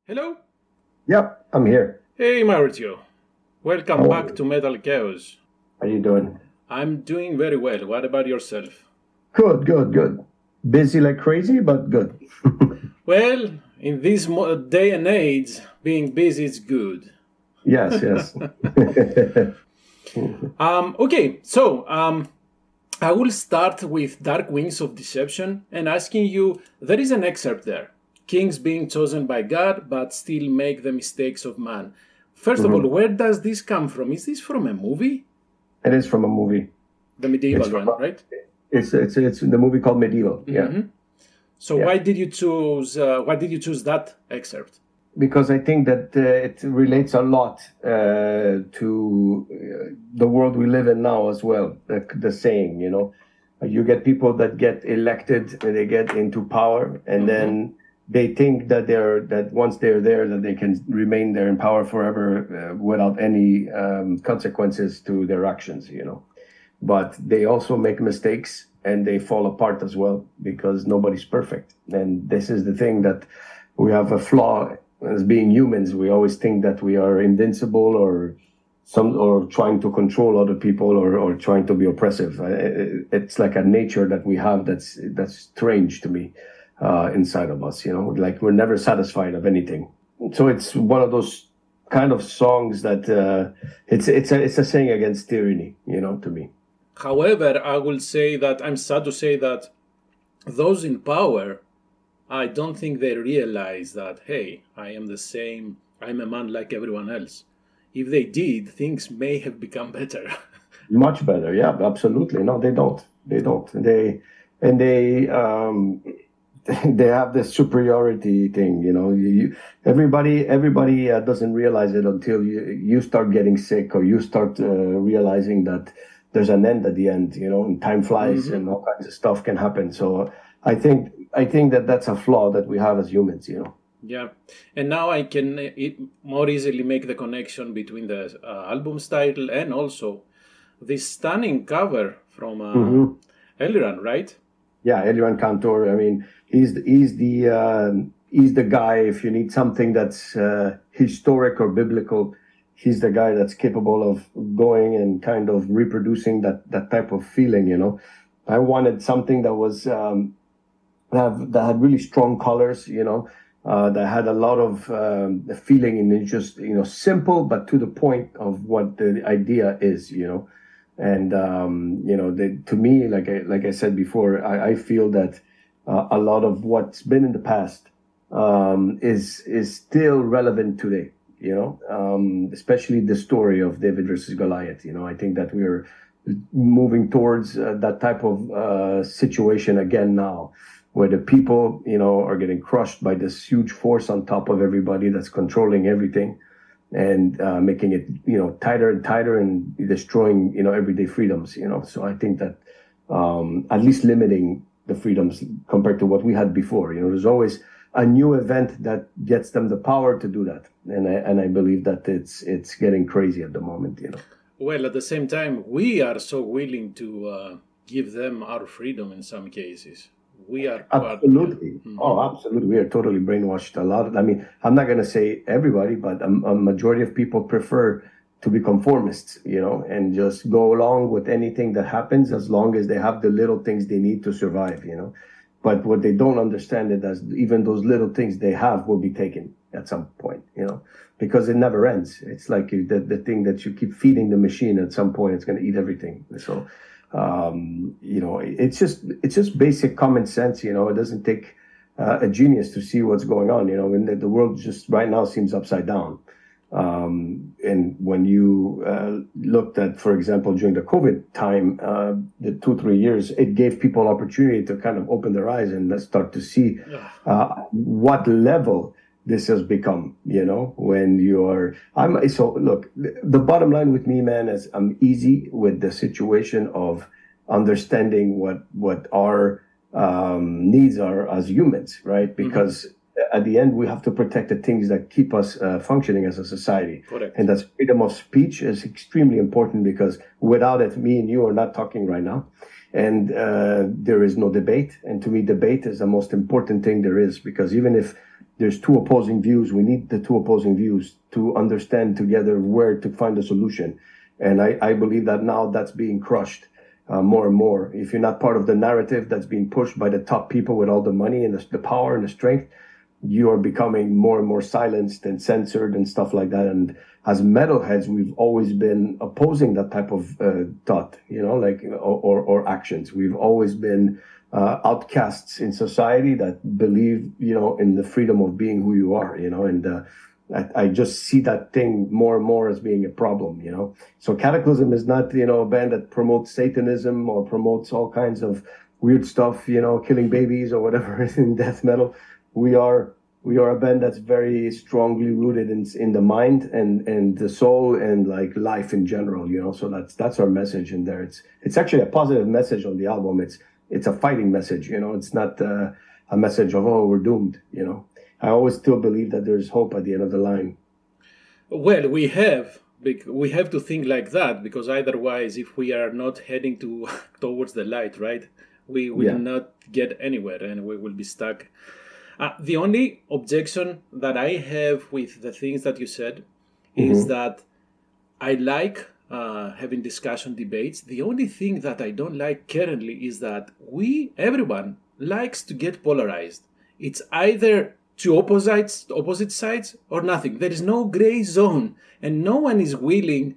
Hello? Yep, I'm here. Hey Maurizio. Welcome How are back you? to MetalKaoz. How you doing? I'm doing very well. What about yourself? Good, good, good. Busy like crazy, but good. Well, in this day and age, being busy is good. Yes, yes. Okay, so I will start with Dark Wings of Deception and asking you there is an excerpt there. Kings being chosen by God, but still make the mistakes of man. First of all, Mhm. where does this come from? Is this from a movie? It is from a movie. The It's medieval from one, right? it's the movie called Medieval. Yeah, So yeah. why did you choose? Why did you choose that excerpt? Because I think that it relates a lot to the world we live in now as well. The saying, you get people that get elected, and they get into power, and then they think that once they're there, that they can remain there in power forever without any consequences to their actions. But they also make mistakes and they fall apart as well because nobody's perfect. And this is the thing that we have a flaw as being humans. We always think that we are invincible or trying to control other people or trying to be oppressive. It's like a nature that we have that's strange to me inside of us. Like we're never satisfied of anything. So it's one of those kind of songs that it's a saying against tyranny. To me. However, I will say that I'm sad to say that those in power, I don't think they realize that, hey, I am the same, I'm a man like everyone else. If they did, things may have become better. Much better, yeah, absolutely. No, they don't. They don't. They they have this superiority thing. Everybody doesn't realize it until you start getting sick or you start realizing that there's an end at the end. And time flies and all kinds of stuff can happen. So I think that that's a flaw that we have as humans. Yeah, and now I can more easily make the connection between the album's title and also this stunning cover from Hmm. Eliran, right? Yeah, Eliran Kantor. I mean, he's the guy. If you need something that's historic or biblical, he's the guy that's capable of going and kind of reproducing that type of feeling. I wanted something that was that had really strong colors. That had a lot of feeling and it just simple but to the point of what the idea is. And to me, like I said before, I feel that a lot of what's been in the past is still relevant today. Especially the story of David versus Goliath. I think that we're moving towards that type of situation again now, where the people are getting crushed by this huge force on top of everybody that's controlling everything and making it tighter and tighter and destroying everyday freedoms. So I think that at least limiting the freedoms compared to what we had before. There's always a new event that gets them the power to do that, and I believe that it's getting crazy at the moment. Well, at the same time, we are so willing to give them our freedom in some cases. We are part, yeah. Absolutely. Oh, absolutely. We are totally brainwashed. A lot. I mean, I'm not going to say everybody, but a majority of people prefer to be conformists, and just go along with anything that happens as long as they have the little things they need to survive. But what they don't understand is that even those little things they have will be taken at some point, because it never ends. It's like the thing that you keep feeding the machine. At some point, it's going to eat everything. So it's just basic common sense. It doesn't take a genius to see what's going on. And the world just right now seems upside down. And when you looked at, for example, during the COVID time, the 2-3 years, it gave people opportunity to kind of open their eyes and start to see what level this has become. When so look, the bottom line with me, man, is I'm easy with the situation of understanding what our needs are as humans, right? Because at the end, we have to protect the things that keep us functioning as a society. Correct. And that's freedom of speech is extremely important because without it, me and you are not talking right now. And there is no debate. And to me, debate is the most important thing there is, because even if there's two opposing views. We need the two opposing views to understand together where to find a solution. And I believe that now that's being crushed more and more. If you're not part of the narrative that's being pushed by the top people with all the money and the power and the strength, you are becoming more and more silenced and censored and stuff like that. And as metalheads, we've always been opposing that type of thought, like or actions. We've always been outcasts in society that believe, in the freedom of being who you are, and I just see that thing more and more as being a problem, So Kataklysm is not, a band that promotes Satanism or promotes all kinds of weird stuff, killing babies or whatever in death metal. We are a band that's very strongly rooted in the mind and the soul and like life in general, So that's our message in there. It's actually a positive message on the album. It's a fighting message, It's not a message of we're doomed, I always still believe that there's hope at the end of the line. Well, we have to think like that, because otherwise, if we are not heading towards the light, right, we will not get anywhere and we will be stuck. The only objection that I have with the things that you said is that I like having discussion debates. The only thing that I don't like currently is that everyone likes to get polarized. It's either two opposite sides or nothing. There is no gray zone, and no one is willing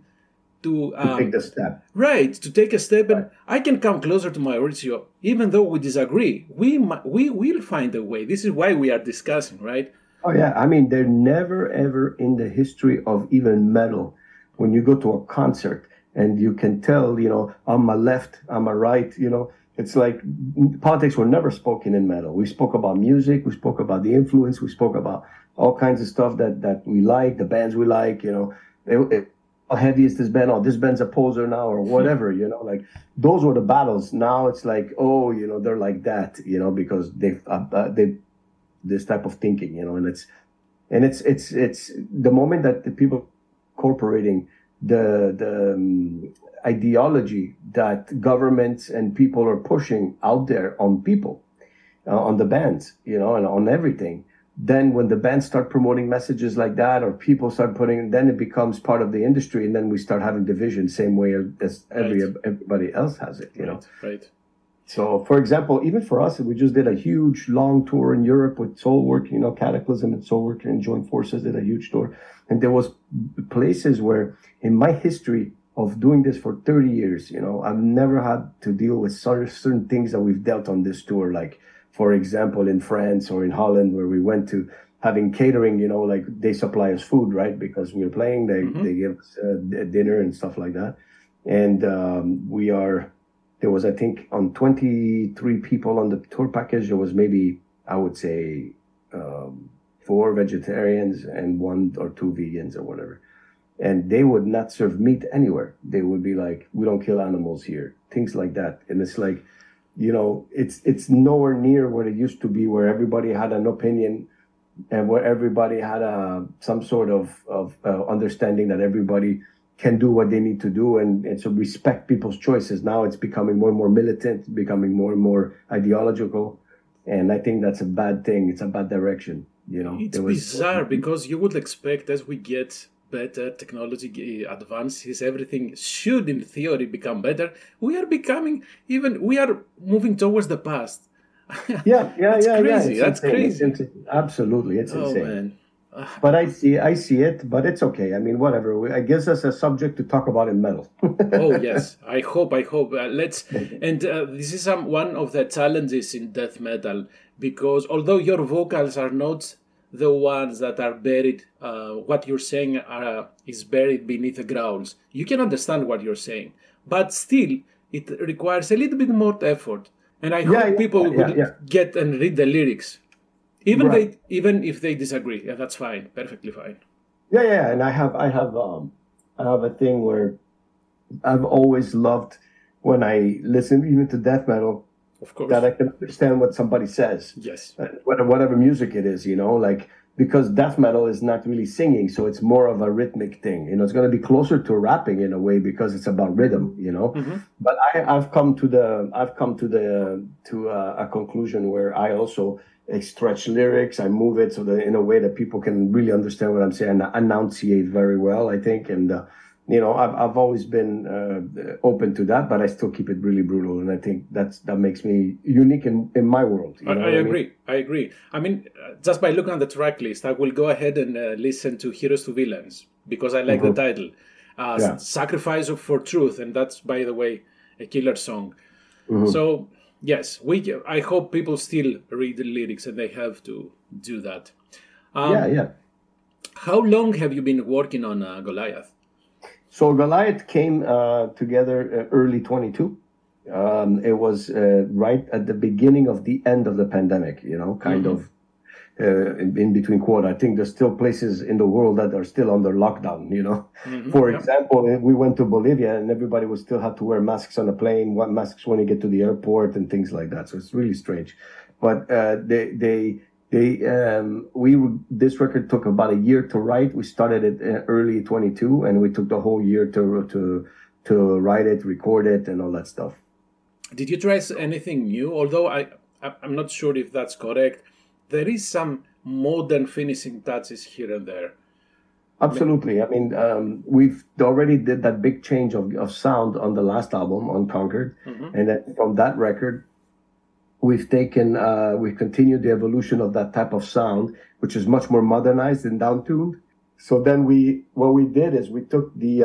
to take the step. Right, to take a step. And I can come closer to Maurizio, even though we disagree. We will find a way. This is why we are discussing, right? Oh, yeah. I mean, they're never, ever in the history of even metal. When you go to a concert and you can tell, on my left, on my right, it's like politics were never spoken in metal. We spoke about music. We spoke about the influence. We spoke about all kinds of stuff that we like, the bands we like, how heavy is this band? Oh, this band's a poser now, or whatever, like those were the battles. Now it's like, they're like that, because they've this type of thinking, and it's the moment that the people incorporating the ideology that governments and people are pushing out there on people, on the bands, and on everything. Then when the bands start promoting messages like that, or people start then it becomes part of the industry, and then we start having division, same way as everybody else has it, Right. So, for example, even for us, we just did a huge long tour in Europe with Soulwork, Kataklysm and Soulwork and Joint Forces did a huge tour. And there was places where in my history of doing this for 30 years, I've never had to deal with certain things that we've dealt on this tour. Like, for example, in France or in Holland, where we went to having catering, like they supply us food, right? Because we were playing, they give us dinner and stuff like that. And there was, I think, on 23 people on the tour package, there was maybe, I would say, 4 vegetarians and 1 or 2 vegans or whatever. And they would not serve meat anywhere. They would be like, we don't kill animals here, things like that. And it's like, it's nowhere near what it used to be, where everybody had an opinion and where everybody had some sort of understanding that everybody can do what they need to do and so respect people's choices. Now it's becoming more and more militant, becoming more and more ideological. And I think that's a bad thing. It's a bad direction. It's bizarre, because you would expect, as we get better, technology advances, everything should in theory become better. We are moving towards the past. Yeah. That's crazy. It's That's insane. crazy. Absolutely. It's insane. Man. But I see it, but it's okay. I mean, whatever. It gives us a subject to talk about in metal. Oh yes, I hope. This is one of the challenges in death metal, because although your vocals are not the ones that are buried, what you're saying is buried beneath the growls. You can understand what you're saying, but still, it requires a little bit more effort. And I hope people will get and read the lyrics. Even if they disagree, that's fine, perfectly fine. Yeah, and I have a thing where I've always loved when I listen even to death metal, of course, that I can understand what somebody says. Yes, whatever music it is, like because death metal is not really singing, so it's more of a rhythmic thing. It's going to be closer to rapping in a way because it's about rhythm. But I've come to a conclusion where I also stretch lyrics. I move it so that in a way that people can really understand what I'm saying, and enunciate very well, I think. And I've always been open to that, but I still keep it really brutal, and I think that makes me unique in my world. I agree. I agree. I mean, just by looking at the track list, I will go ahead and listen to Heroes to Villains because I like the title, Sacrifice for Truth, and that's, by the way, a killer song. So yes, I hope people still read the lyrics, and they have to do that. How long have you been working on Goliath? So Goliath came together early 22. It was right at the beginning of the end of the pandemic, kind of in between quarter. I think there's still places in the world that are still under lockdown, For example, we went to Bolivia and everybody would still have to wear masks on a plane, masks when you get to the airport and things like that. So it's really strange. But this record took about a year to write. We started it early 22, and we took the whole year to write it, record it, and all that stuff. Did you try anything new? Although I'm not sure if that's correct. There is some modern finishing touches here and there. Absolutely. I mean, we've already did that big change of sound on the last album, on Conquered, and then from that record, we've continued the evolution of that type of sound, which is much more modernized and down-tuned. So then what we did is we took the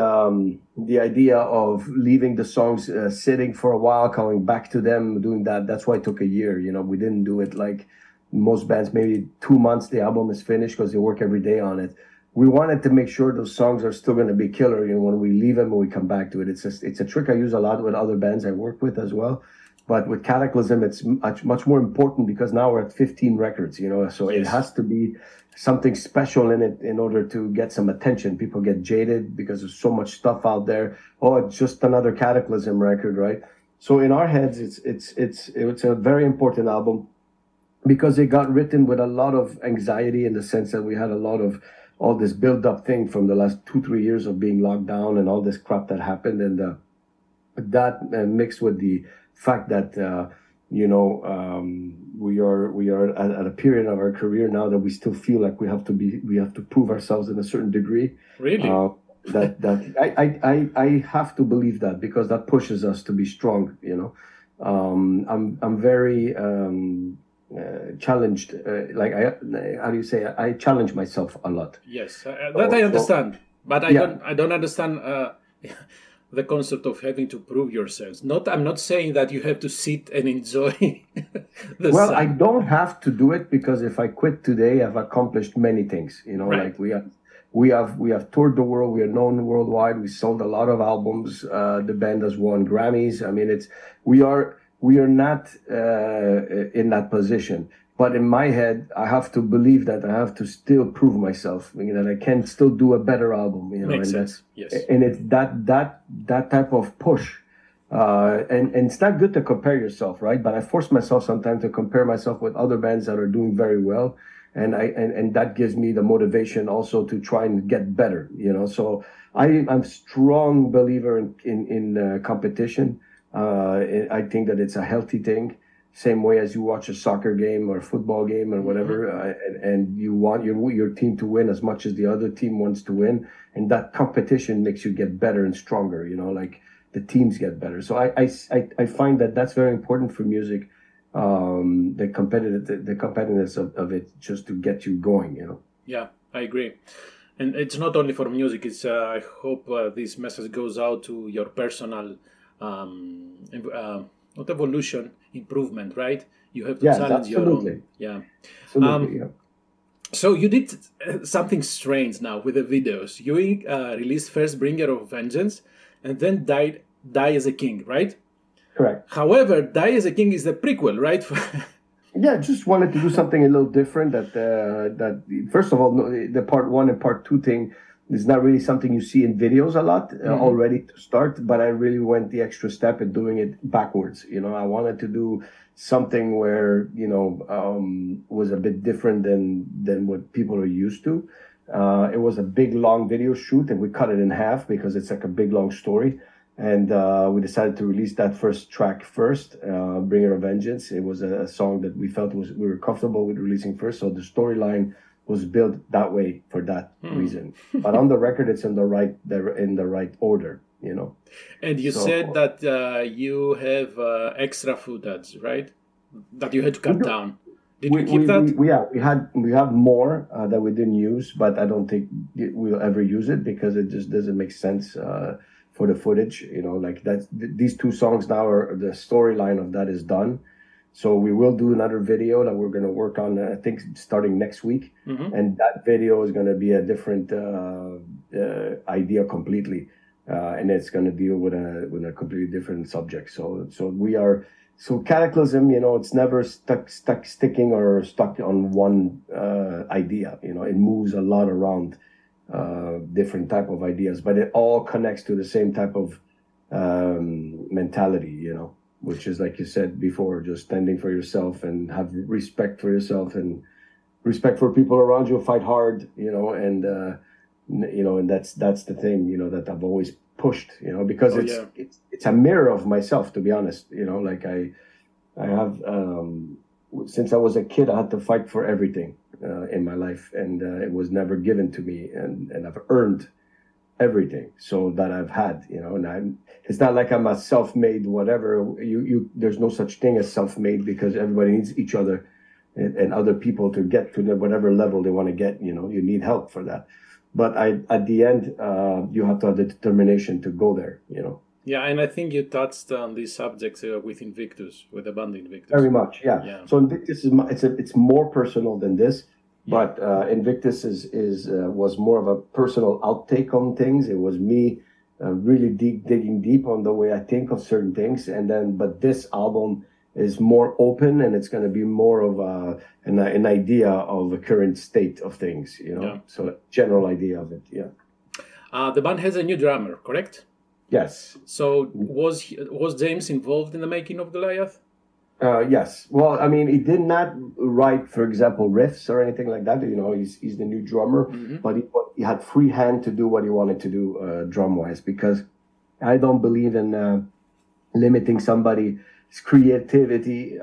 idea of leaving the songs sitting for a while, coming back to them, doing that. That's why it took a year. We didn't do it like most bands, maybe 2 months the album is finished because they work every day on it. We wanted to make sure those songs are still going to be killer, when we leave them and we come back to it. It's a trick I use a lot with other bands I work with as well. But with Kataklysm, it's much more important because now we're at 15 records, so It has to be something special in it in order to get some attention. People get jaded because there's so much stuff out there. Oh, it's just another Kataklysm record, right? So in our heads, it's a very important album because it got written with a lot of anxiety, in the sense that we had a lot of all this build-up thing from the last 2-3 years of being locked down and all this crap that happened, and that mixed with the fact that we are at a period of our career now that we still feel like we have to prove ourselves in a certain degree. Really? I have to believe that, because that pushes us to be strong. I'm very challenged. I challenge myself a lot. Yes, that I understand, but I don't understand. The concept of having to prove yourselves. I'm not saying that you have to sit and enjoy the sun. I don't have to do it, because if I quit today, I've accomplished many things. Right. Like we have toured the world. We are known worldwide. We sold a lot of albums. The band has won Grammys. I mean, we are not in that position. But in my head, I have to believe that I have to still prove myself, that I can still do a better album. Makes sense. Yes. And it's that type of push. And it's not good to compare yourself, right? But I force myself sometimes to compare myself with other bands that are doing very well. And that gives me the motivation also to try and get better, So I'm a strong believer in competition. I think that it's a healthy thing. Same way as you watch a soccer game or a football game or whatever, and you want your team to win as much as the other team wants to win, and that competition makes you get better and stronger. Like the teams get better. So I find that that's very important for music, the competitiveness of it, just to get you going. Yeah, I agree, and it's not only for music. It's I hope this message goes out to your personal. Not evolution, improvement, right? You have to challenge your own. Yeah. Absolutely, So you did something strange now with the videos. You released first Bringer of Vengeance and then Die as a King, right? Correct. However, Die as a King is the prequel, right? Yeah, just wanted to do something a little different. That first of all, the part 1 and part 2 thing it's not really something you see in videos a lot already to start, but I really went the extra step in doing it backwards. I wanted to do something where, was a bit different than what people are used to. It was a big, long video shoot, and we cut it in half because it's like a big, long story. And we decided to release that first track first, Bringer of Vengeance. It was a song that we felt we were comfortable with releasing first. So the storyline was built that way for that reason. But on the record, it's in the right order, And you said that you have extra footage, right? That you had to cut down. Did you keep that? We have more that we didn't use, but I don't think we'll ever use it because it just doesn't make sense for the footage. These two songs now are the storyline of that is done. So we will do another video that we're going to work on, I think, starting next week. And that video is going to be a different idea completely. And it's going to deal with a completely different subject. So Kataklysm, it's never sticking or stuck on one idea. It moves a lot around different type of ideas, but it all connects to the same type of mentality, which is, like you said before, just standing for yourself and have respect for yourself and respect for people around you, fight hard, and that's the thing, that I've always pushed, because it's a mirror of myself, to be honest. I have, since I was a kid, I had to fight for everything in my life, and it was never given to me, and I've earned everything so that I've had, and it's not like I'm a self-made whatever. There's no such thing as self-made, because everybody needs each other and other people to get to whatever level they want to get. You need help for that. But at the end, you have to have the determination to go there, Yeah, and I think you touched on these subjects with Invictus, with the band Invictus. Very much, yeah. So Invictus it's more personal than this, but Invictus was more of a personal outtake on things. It was me really digging deep on the way I think of certain things, but this album is more open, and it's going to be more of an idea of the current state of things, So a general idea of it, The band has a new drummer, correct? Yes. So was James involved in the making of Goliath? Yes. Well, I mean, he did not write, for example, riffs or anything like that. He's the new drummer, but he had free hand to do what he wanted to do drum-wise, because I don't believe in limiting somebody's creativity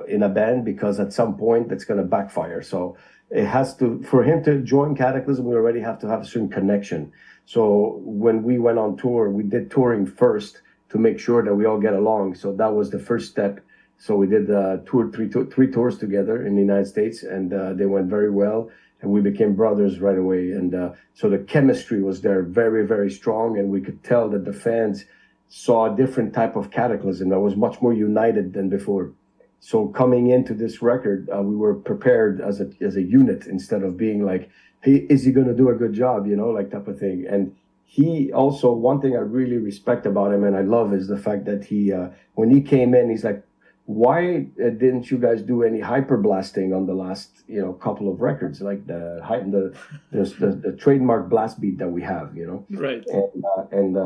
in a band, because at some point that's going to backfire. So it has to, for him to join Kataklysm, we already have to have a certain connection. So when we went on tour, we did touring first to make sure that we all get along. So that was the first step. So we did three tours together in the United States, and they went very well, and we became brothers right away. And so the chemistry was there, very, very strong, and we could tell that the fans saw a different type of Kataklysm that was much more united than before. So coming into this record, we were prepared as a unit, instead of being like, hey, is he going to do a good job, like type of thing. And he also, one thing I really respect about him and I love, is the fact that he, when he came in, he's like, why didn't you guys do any hyper blasting on the last, couple of records, like the trademark blast beat that we have, Right. And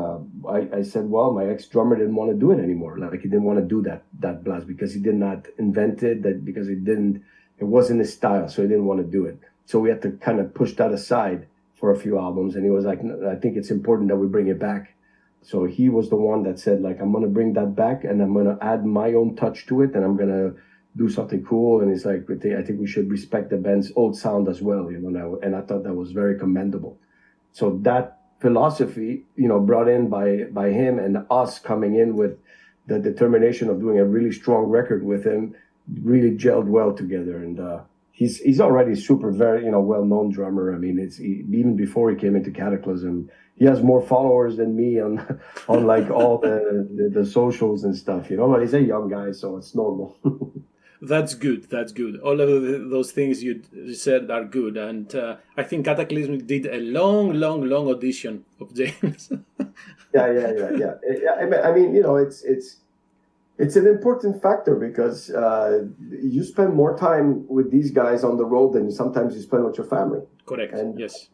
I said, well, my ex drummer didn't want to do it anymore. Like, he didn't want to do that blast, because he did not invent it, because it wasn't his style, so he didn't want to do it. So we had to kind of push that aside for a few albums, and he was like, I think it's important that we bring it back. So he was the one that said, like, I'm going to bring that back, and I'm going to add my own touch to it, and I'm going to do something cool. And it's like, I think we should respect the band's old sound as well, now. And I thought that was very commendable. So that philosophy, brought in by him, and us coming in with the determination of doing a really strong record with him, really gelled well together. And he's already super, very, well-known drummer. I mean, even before he came into Kataklysm, he has more followers than me on like all the socials and stuff, but he's a young guy, so it's normal. That's good. All of those things you said are good. And I think Kataklysm did a long audition of James. Yeah. I mean, It's an important factor because you spend more time with these guys on the road than sometimes you spend with your family. Correct. And yes.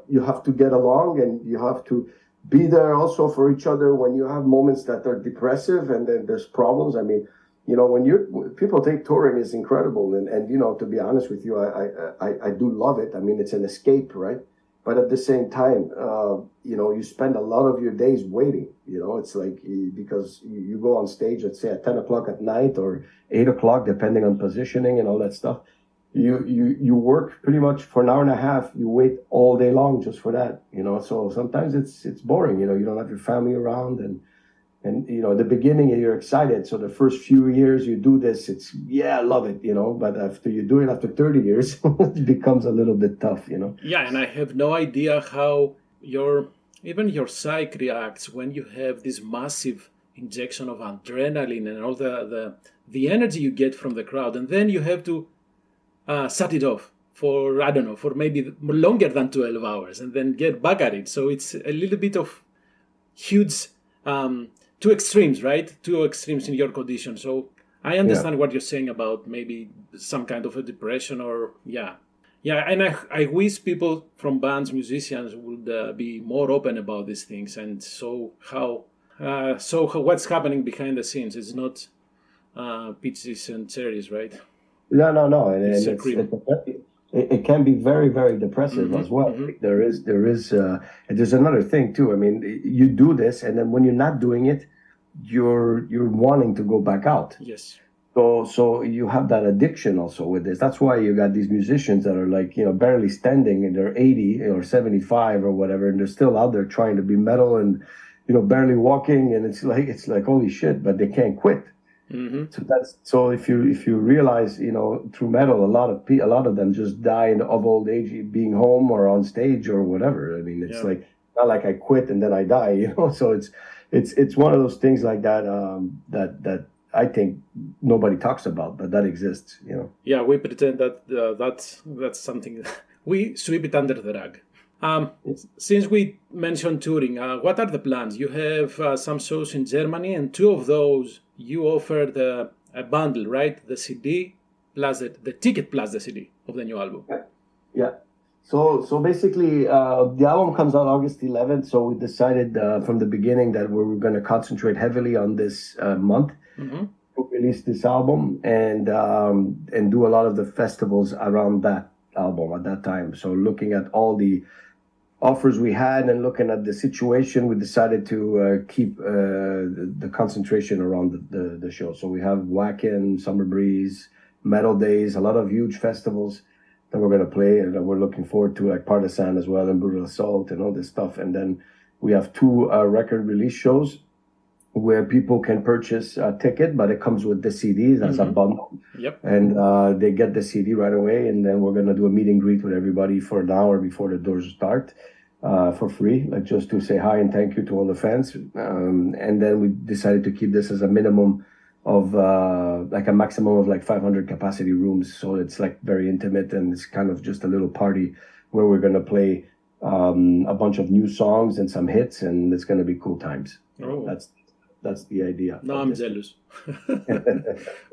You have to get along, and you have to be there also for each other when you have moments that are depressive and then there's problems. I mean, when people take touring is incredible, and to be honest with you, I do love it. I mean, it's an escape, right? But at the same time, you spend a lot of your days waiting. It's like because you go on stage, let's say at 10 o'clock at night or 8 o'clock, depending on positioning and all that stuff. You work pretty much for an hour and a half. You wait all day long just for that. So sometimes it's boring. You don't have your family around, and the beginning you're excited. So the first few years you do this, I love it. But after you do it after 30 years, it becomes a little bit tough. Yeah, and I have no idea how even your psyche reacts when you have this massive injection of adrenaline and all the energy you get from the crowd, and then you have to shut it off for, I don't know, for maybe longer than 12 hours and then get back at it. So it's a little bit of huge, two extremes, right? Two extremes in your condition. So I understand what you're saying about maybe some kind of a depression or, yeah. And I wish people from bands, musicians would be more open about these things. And so what's happening behind the scenes is not peaches and cherries, right? No. It can be very, very depressive as well. Mm-hmm. There's another thing too. I mean, you do this, and then when you're not doing it, you're wanting to go back out. Yes. So you have that addiction also with this. That's why you got these musicians that are like, barely standing, and they're 80 or 75 or whatever, and they're still out there trying to be metal and, barely walking, and it's like holy shit, but they can't quit. Mm-hmm. So if you realize, through metal, a lot of them just die of old age, being home or on stage or whatever. I mean, it's like not like I quit and then I die, So it's one of those things like that that I think nobody talks about, but that exists, Yeah, we pretend that that's something we sweep it under the rug. Since we mentioned touring, what are the plans? You have some shows in Germany, and two of those you offered a bundle, right? The CD plus the ticket plus the CD of the new album. Yeah. So basically, the album comes out August 11th. So we decided from the beginning that we were going to concentrate heavily on this month to release this album and do a lot of the festivals around that album at that time. So looking at all the offers we had and looking at the situation, we decided to keep the concentration around the show. So we have Wacken, Summer Breeze, Metal Days, a lot of huge festivals that we're going to play and that we're looking forward to, like Partisan as well and Brutal Assault and all this stuff. And then we have two record release shows where people can purchase a ticket, but it comes with the CDs as a bundle. Yep. And they get the CD right away, and then we're going to do a meet and greet with everybody for an hour before the doors start for free, like just to say hi and thank you to all the fans. And then we decided to keep this as a minimum of like a maximum of like 500 capacity rooms. So it's like very intimate, and it's kind of just a little party where we're going to play a bunch of new songs and some hits, and it's going to be cool times. Oh. That's the idea. No, I'm jealous.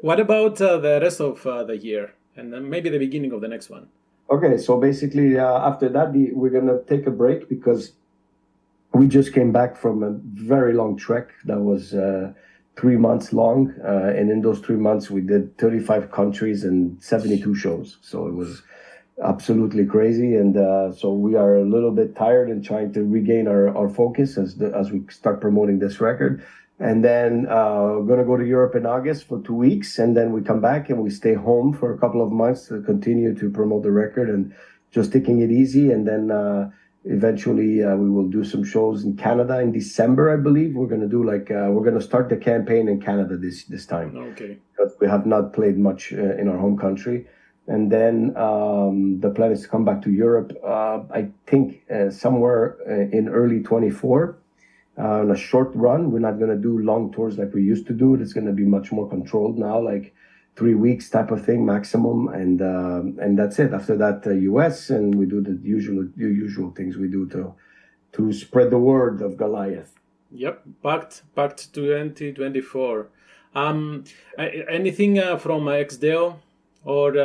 What about the rest of the year and then maybe the beginning of the next one? Okay, so basically after that, we're going to take a break because we just came back from a very long trek that was 3 months long. And in those 3 months, we did 35 countries and 72 shows. So it was absolutely crazy. And so we are a little bit tired and trying to regain our focus as we start promoting this record. And then we're going to go to Europe in August for 2 weeks. And then we come back and we stay home for a couple of months to continue to promote the record and just taking it easy. And then eventually we will do some shows in Canada in December, I believe. We're going to do we're going to start the campaign in Canada this time. Okay. Because we have not played much in our home country. And then the plan is to come back to Europe, I think somewhere in early 24. On a short run. We're not going to do long tours like we used to do. It's going to be much more controlled now, like 3 weeks type of thing maximum, and that's it. After that, US, and we do the usual things we do to spread the word of Goliath. Yep, packed 2024. Um, Anything from XDEO or We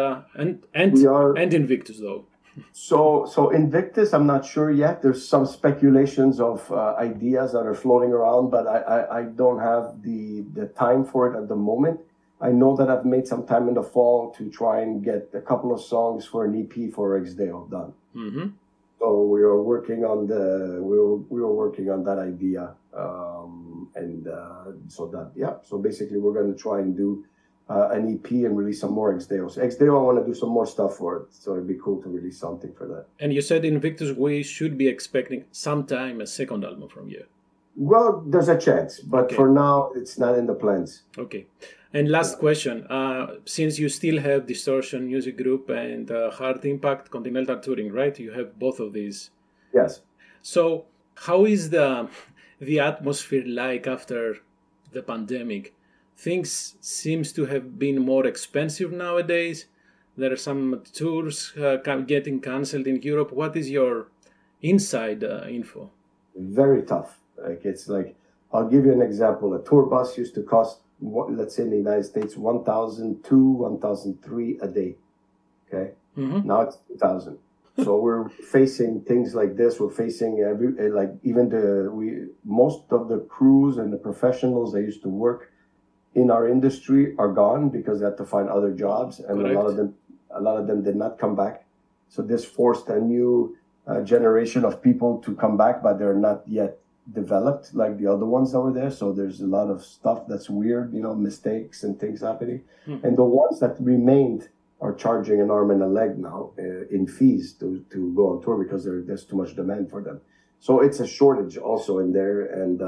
are and Invictus though? so Invictus. I'm not sure yet. There's some speculations of ideas that are floating around, but I don't have the time for it at the moment. I know that I've made some time in the fall to try and get a couple of songs for an EP for XDEO done. Mm-hmm. So we were working on we were working on that idea, and so that So basically, we're going to try and do an EP and release some more XDEO. So XDEO, I want to do some more stuff for it, so it'd be cool to release something for that. And you said Invictus, we should be expecting sometime a second album from you. Well, there's a chance, but for now, it's not in the plans. Okay. And last question, since you still have Distortion Music Group and Hard Impact Continental Touring, right? You have both of these. Yes. So how is the atmosphere like after the pandemic? Things seems to have been more expensive nowadays. There are some tours getting canceled in Europe. What is your inside info? Very tough. It's like, I'll give you an example. A tour bus used to cost, let's say in the United States, $1,200, $1,300 a day. Okay. Mm-hmm. Now it's 2,000. So we're facing things like this. We're facing most of the crews and the professionals that used to work in our industry are gone because they had to find other jobs, and Correct. a lot of them did not come back. So this forced a new generation of people to come back, but they're not yet developed like the other ones that were there. So there's a lot of stuff that's weird, mistakes and things happening. Mm-hmm. And the ones that remained are charging an arm and a leg now in fees to go on tour because there's too much demand for them. So it's a shortage also in there. And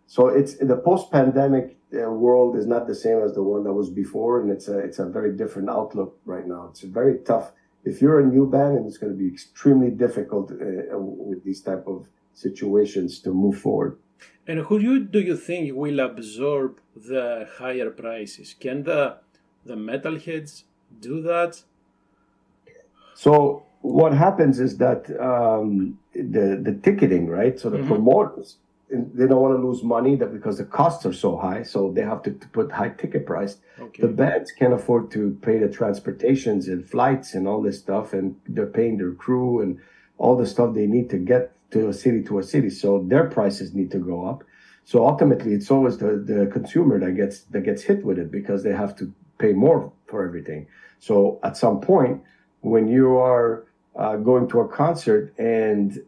so it's the post-pandemic world is not the same as the one that was before. And it's a very different outlook right now. It's very tough. If you're a new band, and it's going to be extremely difficult with these type of situations to move forward. And do you think will absorb the higher prices? Can the metalheads do that? So what happens is that the ticketing, right? So the mm-hmm. promoters, they don't want to lose money because the costs are so high, so they have to put high ticket price. Okay. The bands can't afford to pay the transportations and flights and all this stuff, and they're paying their crew and all the stuff they need to get to a city. So their prices need to go up. So ultimately, it's always the consumer that gets hit with it because they have to pay more for everything. So at some point, when you are going to a concert and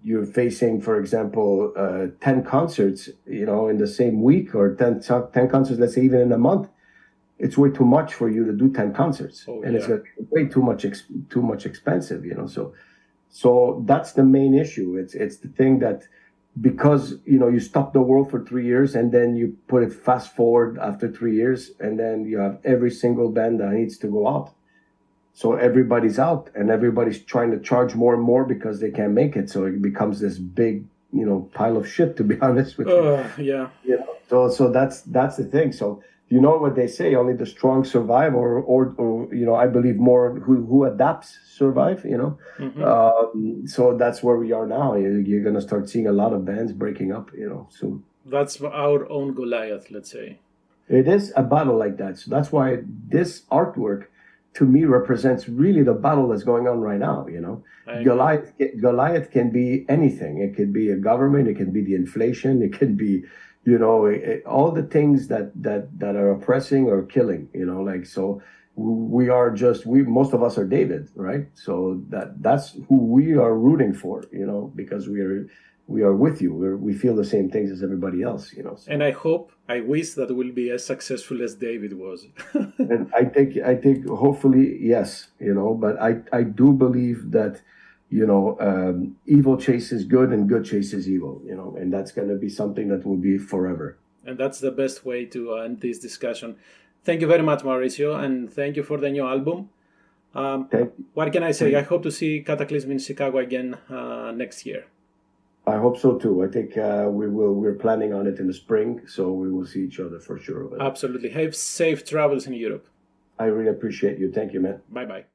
you're facing, for example, 10 concerts, in the same week, or 10 concerts, let's say even in a month, it's way too much for you to do 10 concerts. And it's way too much expensive, So that's the main issue. It's the thing that, because you stop the world for 3 years and then you put it fast forward after 3 years, and then you have every single band that needs to go out. So everybody's out and everybody's trying to charge more and more because they can't make it. So it becomes this big, pile of shit, to be honest with you. Yeah. So that's the thing. So what they say, only the strong survive, or I believe more who adapts survive, Mm-hmm. So that's where we are now. You're going to start seeing a lot of bands breaking up, soon. That's our own Goliath, let's say. It is a battle like that. So that's why this artwork, to me, represents really the battle that's going on right now, Goliath can be anything. It could be a government, it can be the inflation, it can be, all the things that are oppressing or killing, so most of us are David, right? So that's who we are rooting for, because we are with you. We feel the same things as everybody else, So. And I wish that will be as successful as David was. And I think hopefully, yes, but I do believe that, evil chases good and good chases evil, and that's going to be something that will be forever. And that's the best way to end this discussion. Thank you very much, Maurizio, and thank you for the new album. What can I say? I hope to see Kataklysm in Chicago again next year. I hope so too. I think we're planning on it in the spring, so we will see each other for sure. Absolutely. Have safe travels in Europe. I really appreciate you. Thank you, man. Bye-bye.